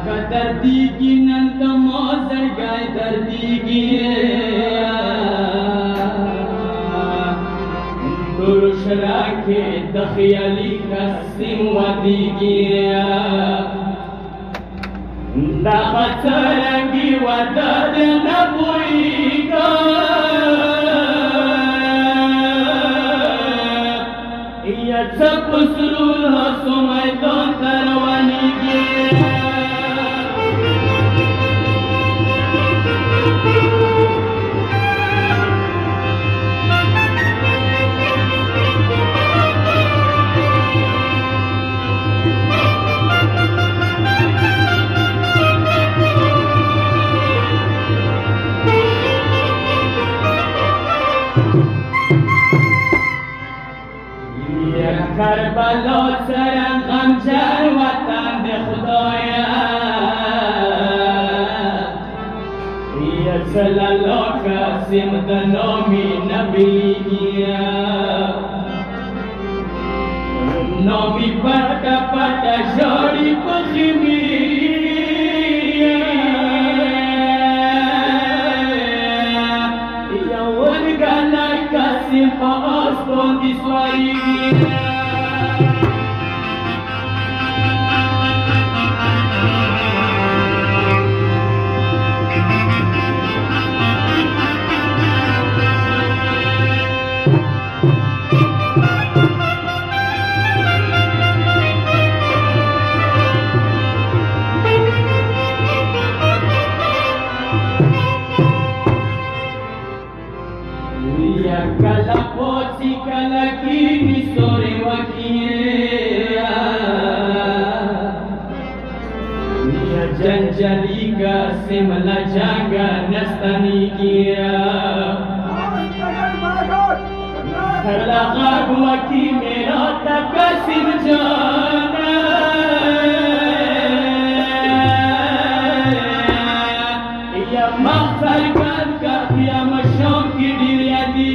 दर्दी की नंद मौजर गाय दर्दी की दुरुश राखे दखियाली कसिम वदी की दाखतरगी वदद नबुई का या चकुसरुल हसुमै तो तरवानी की کربلا سرم غمجر وطن ده خدایا یا سلالا قاسم ده نامی نبیگیا نامی پتا پتا شاری پخیمی یا ورگانا قاسم پا آستون دیسواری kala pochi kala kini sore wakia niya janjali ka simla jaga nastani kia kala gagwa ki mera takasim jana ya maghfar kan ka ya masham ki dirya di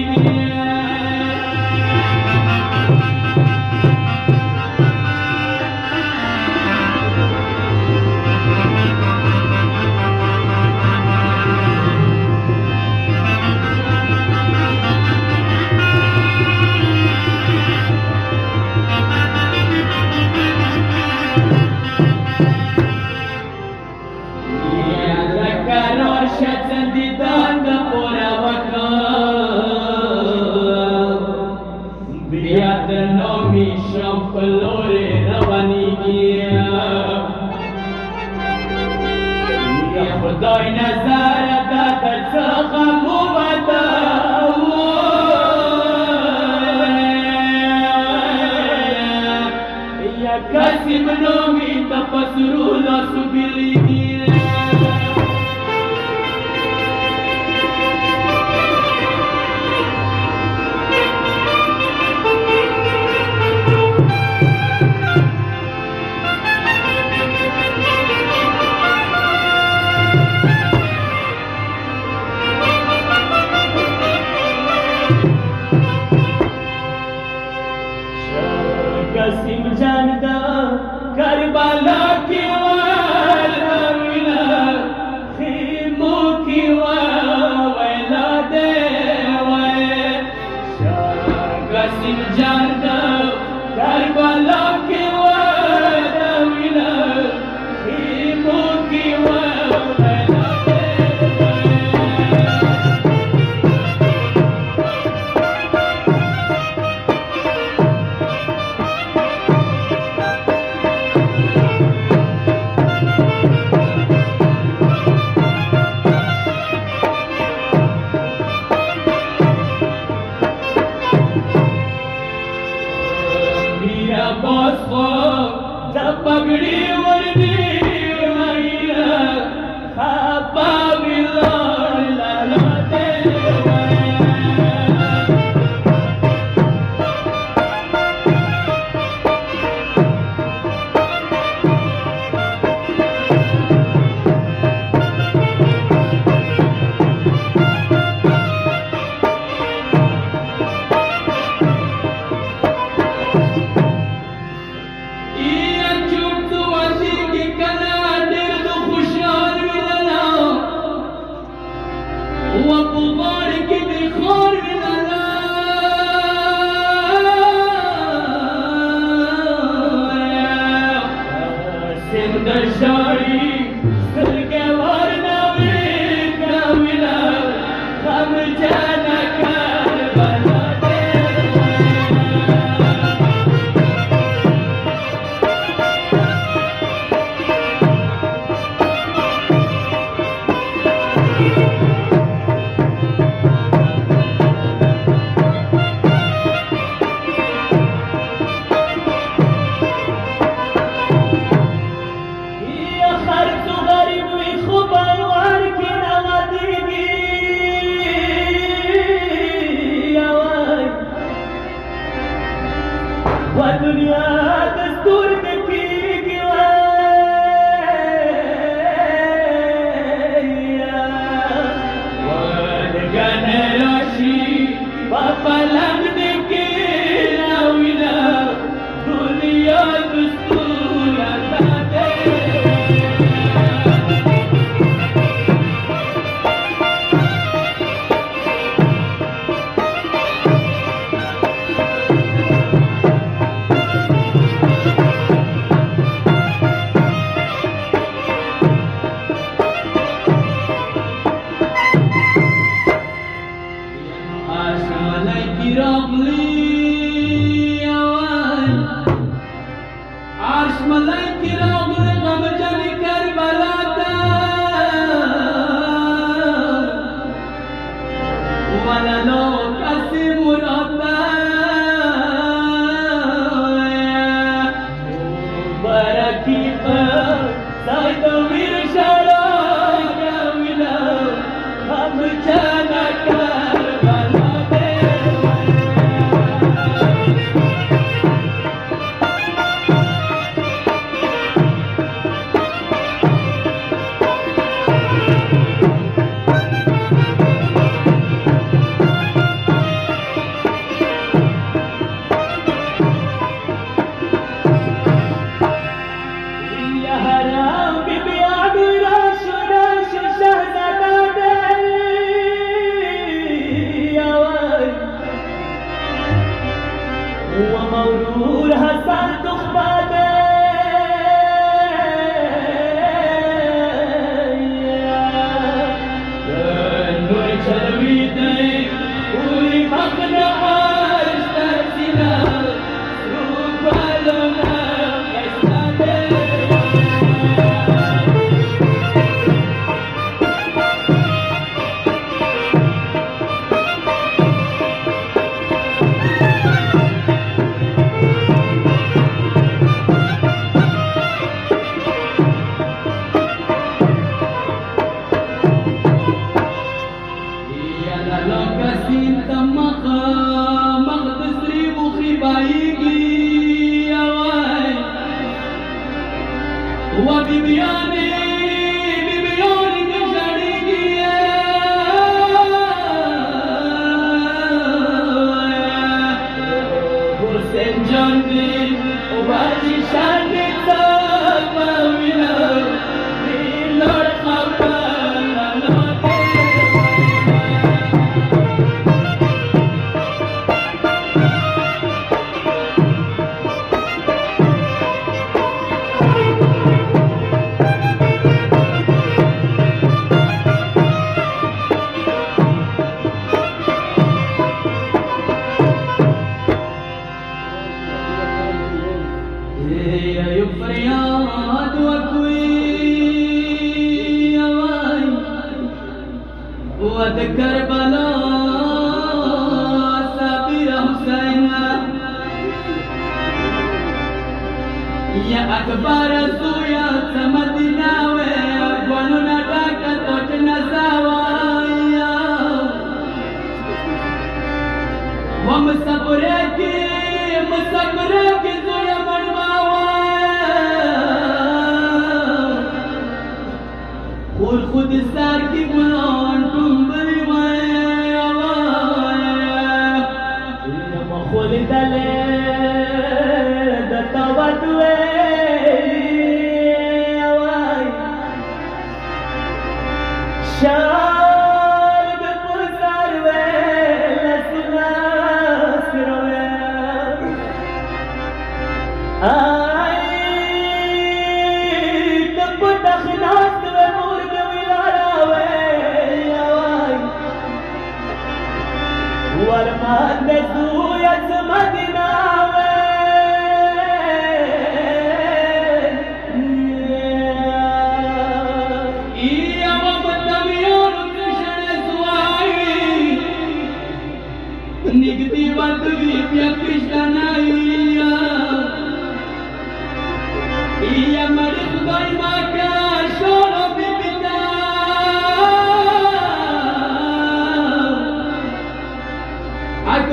خدای نظر داد څخه موته یا قاسم نومي تپسرو لاسو بلیږي قاسم جان دا کربلا کی والا خیمو کی والا دے قاسم جان دا کربلا کی والا خیمو کی बस को जब पगड़ी वर्दी मैया खापा बिलोड़ ललाते Iya cukup दुनिया दस्तूर देखी गणराशी पलंग देखे दुनिया दस्तूर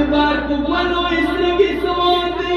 Akbar kubwano isringi suwandi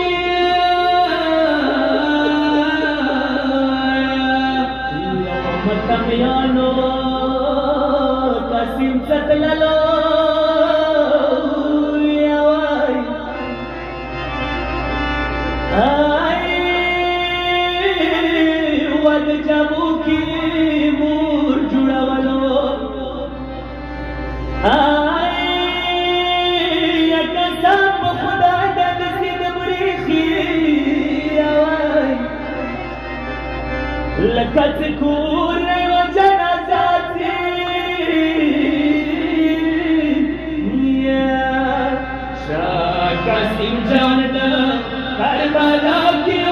کت کورنے و جنازاتی شاہ قاسم جان دا کربلا کی